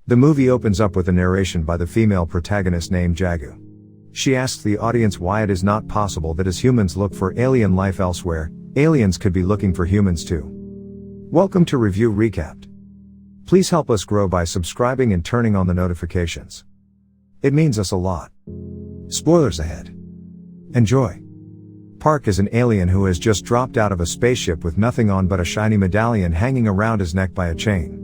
The movie opens up with a narration by the female protagonist named Jagu. She asks the audience why it is not possible that as humans look for alien life elsewhere, aliens could be looking for humans too. Welcome to Review Recapped. Please help us grow by subscribing and turning on the notifications. It means us a lot. Spoilers ahead. Enjoy. Park is an alien who has just dropped out of a spaceship with nothing on but a shiny medallion hanging around his neck by a chain.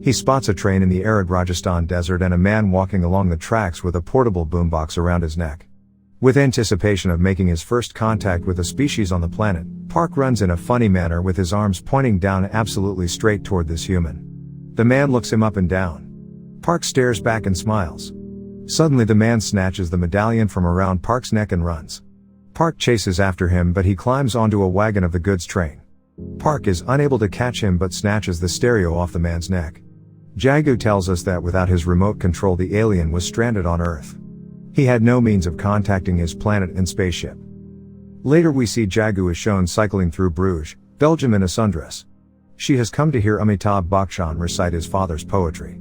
He spots a train in the arid Rajasthan desert and a man walking along the tracks with a portable boombox around his neck. With anticipation of making his first contact with a species on the planet, Park runs in a funny manner with his arms pointing down absolutely straight toward this human. The man looks him up and down. Park stares back and smiles. Suddenly the man snatches the medallion from around Park's neck and runs. Park chases after him, but he climbs onto a wagon of the goods train. Park is unable to catch him but snatches the stereo off the man's neck. Jagu tells us that without his remote control the alien was stranded on Earth. He had no means of contacting his planet and spaceship. Later we see Jagu is shown cycling through Bruges, Belgium in a sundress. She has come to hear Amitabh Bachchan recite his father's poetry.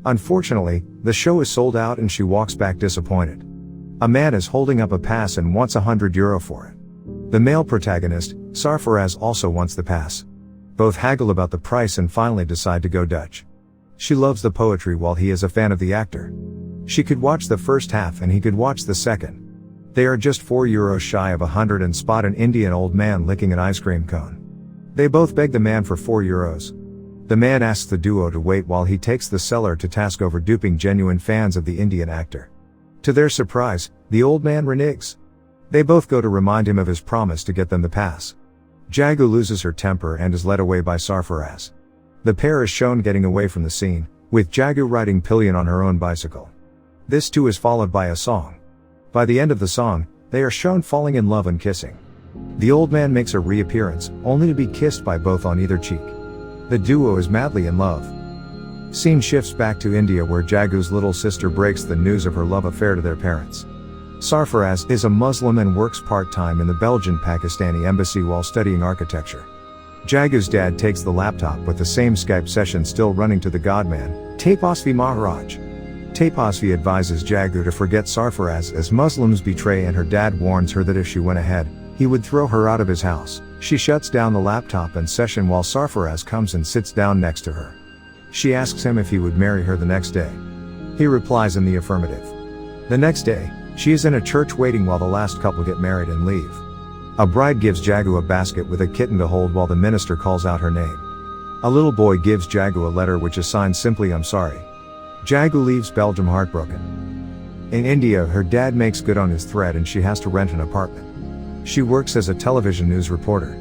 Unfortunately, the show is sold out and she walks back disappointed. A man is holding up a pass and wants €100 for it. The male protagonist, Sarfaraz, also wants the pass. Both haggle about the price and finally decide to go Dutch. She loves the poetry while he is a fan of the actor. She could watch the first half and he could watch the second. They are just €4 shy of 100 and spot an Indian old man licking an ice cream cone. They both beg the man for €4. The man asks the duo to wait while he takes the seller to task over duping genuine fans of the Indian actor. To their surprise, the old man reneges. They both go to remind him of his promise to get them the pass. Jagu loses her temper and is led away by Sarfaraz. The pair is shown getting away from the scene, with Jagu riding pillion on her own bicycle. This too is followed by a song. By the end of the song, they are shown falling in love and kissing. The old man makes a reappearance, only to be kissed by both on either cheek. The duo is madly in love. Scene shifts back to India where Jagu's little sister breaks the news of her love affair to their parents. Sarfaraz is a Muslim and works part-time in the Belgian-Pakistani embassy while studying architecture. Jagu's dad takes the laptop with the same Skype session still running to the godman, Tapasvi Maharaj. Tapasvi advises Jagu to forget Sarfaraz as Muslims betray and her dad warns her that if she went ahead, he would throw her out of his house. She shuts down the laptop and session while Sarfaraz comes and sits down next to her. She asks him if he would marry her the next day. He replies in the affirmative. The next day, she is in a church waiting while the last couple get married and leave. A bride gives Jagu a basket with a kitten to hold while the minister calls out her name. A little boy gives Jagu a letter which is signed simply "I'm sorry." Jagu leaves Belgium heartbroken. In India, her dad makes good on his threat and she has to rent an apartment. She works as a television news reporter.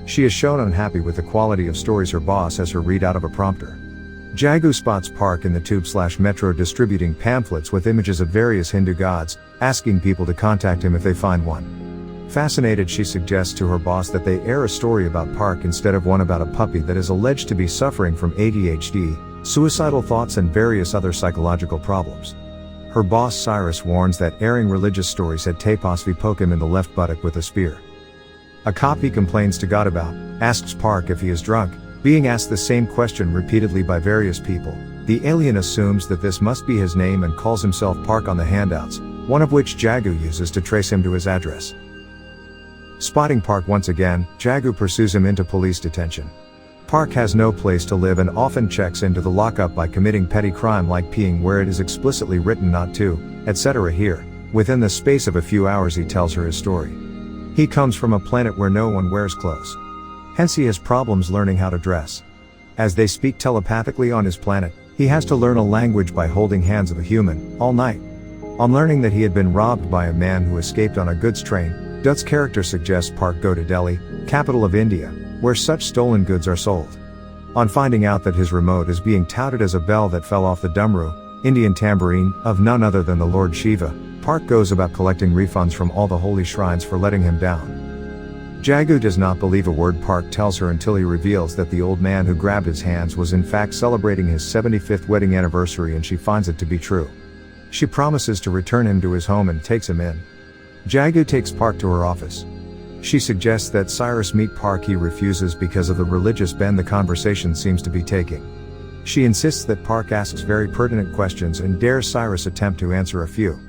She is shown unhappy with the quality of stories her boss has her read out of a prompter. Jagu spots Park in the tube/metro distributing pamphlets with images of various Hindu gods, asking people to contact him if they find one. Fascinated, she suggests to her boss that they air a story about Park instead of one about a puppy that is alleged to be suffering from ADHD, suicidal thoughts and various other psychological problems. Her boss Cyrus warns that airing religious stories had Tapasvi poke him in the left buttock with a spear. A cop he complains to God about asks Park if he is drunk. Being asked the same question repeatedly by various people, the alien assumes that this must be his name and calls himself Park on the handouts, one of which Jagu uses to trace him to his address. Spotting Park once again, Jagu pursues him into police detention. Park has no place to live and often checks into the lockup by committing petty crime like peeing where it is explicitly written not to, etc. Here, within the space of a few hours he tells her his story. He comes from a planet where no one wears clothes. Hence he has problems learning how to dress. As they speak telepathically on his planet, he has to learn a language by holding hands of a human, all night. On learning that he had been robbed by a man who escaped on a goods train, Dutt's character suggests Park go to Delhi, capital of India, where such stolen goods are sold. On finding out that his remote is being touted as a bell that fell off the Dumru, Indian tambourine, of none other than the Lord Shiva, Park goes about collecting refunds from all the holy shrines for letting him down. Jagu does not believe a word Park tells her until he reveals that the old man who grabbed his hands was in fact celebrating his 75th wedding anniversary and she finds it to be true. She promises to return him to his home and takes him in. Jagu takes Park to her office. She suggests that Cyrus meet Park. He refuses because of the religious bend the conversation seems to be taking. She insists that Park asks very pertinent questions and dares Cyrus attempt to answer a few.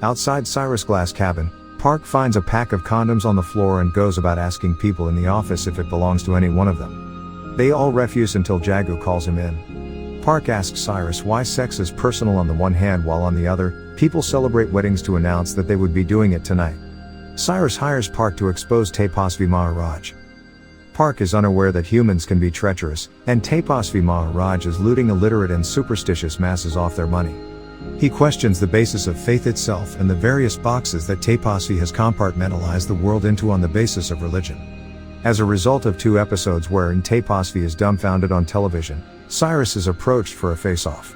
Outside Cyrus' glass cabin, Park finds a pack of condoms on the floor and goes about asking people in the office if it belongs to any one of them. They all refuse until Jagu calls him in. Park asks Cyrus why sex is personal on the one hand while on the other, people celebrate weddings to announce that they would be doing it tonight. Cyrus hires Park to expose Tapasvi Maharaj. Park is unaware that humans can be treacherous, and Tapasvi Maharaj is looting illiterate and superstitious masses off their money. He questions the basis of faith itself and the various boxes that Tapasvi has compartmentalized the world into on the basis of religion. As a result of 2 episodes wherein Tapasvi is dumbfounded on television, Cyrus is approached for a face-off.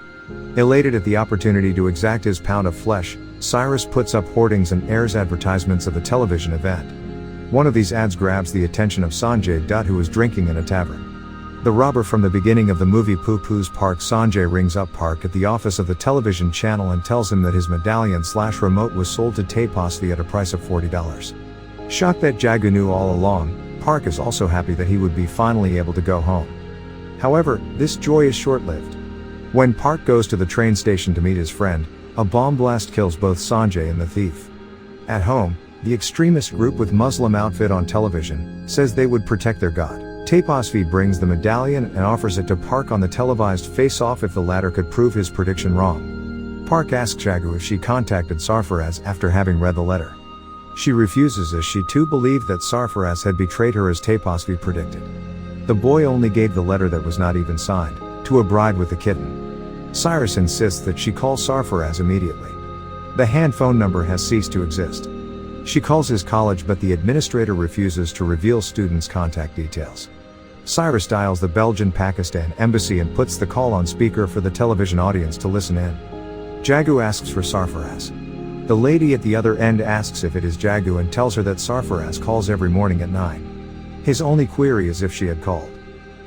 Elated at the opportunity to exact his pound of flesh, Cyrus puts up hoardings and airs advertisements of a television event. One of these ads grabs the attention of Sanjay Dutt, who is drinking in a tavern. The robber from the beginning of the movie poo-poos Park. Sanjay rings up Park at the office of the television channel and tells him that his medallion/remote was sold to Tapasvi at a price of $40. Shocked that Jagu knew all along, Park is also happy that he would be finally able to go home. However, this joy is short-lived. When Park goes to the train station to meet his friend, a bomb blast kills both Sanjay and the thief. At home, the extremist group with Muslim outfit on television says they would protect their god. Tapasvi brings the medallion and offers it to Park on the televised face-off if the latter could prove his prediction wrong. Park asks Jagu if she contacted Sarfaraz after having read the letter. She refuses as she too believed that Sarfaraz had betrayed her as Tapasvi predicted. The boy only gave the letter that was not even signed to a bride with a kitten. Cyrus insists that she call Sarfaraz immediately. The hand phone number has ceased to exist. She calls his college, but the administrator refuses to reveal students' contact details. Cyrus dials the Belgian-Pakistan embassy and puts the call on speaker for the television audience to listen in. Jagu asks for Sarfaraz. The lady at the other end asks if it is Jagu and tells her that Sarfaraz calls every morning at 9. His only query is if she had called.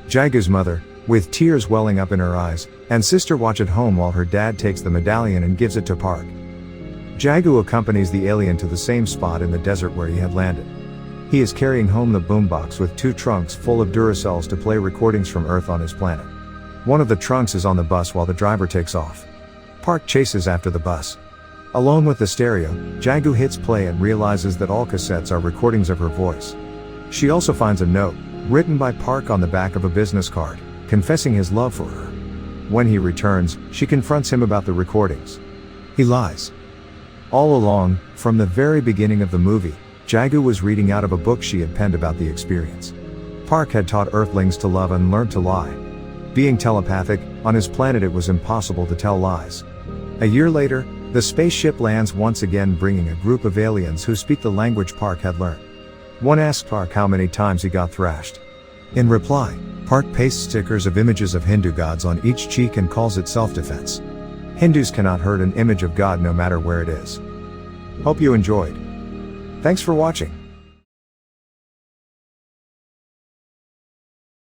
Jagu's mother, with tears welling up in her eyes, and sister watch at home while her dad takes the medallion and gives it to Park. Jagu accompanies the alien to the same spot in the desert where he had landed. He is carrying home the boombox with 2 trunks full of Duracells to play recordings from Earth on his planet. One of the trunks is on the bus while the driver takes off. Park chases after the bus. Alone with the stereo, Jagu hits play and realizes that all cassettes are recordings of her voice. She also finds a note, written by Park on the back of a business card, confessing his love for her. When he returns, she confronts him about the recordings. He lies. All along, from the very beginning of the movie, Jagu was reading out of a book she had penned about the experience. Park had taught Earthlings to love and learn to lie. Being telepathic, on his planet it was impossible to tell lies. A year later, the spaceship lands once again, bringing a group of aliens who speak the language Park had learned. One asks Park how many times he got thrashed. In reply, Park pastes stickers of images of Hindu gods on each cheek and calls it self-defense. Hindus cannot hurt an image of God no matter where it is. Hope you enjoyed. Thanks for watching.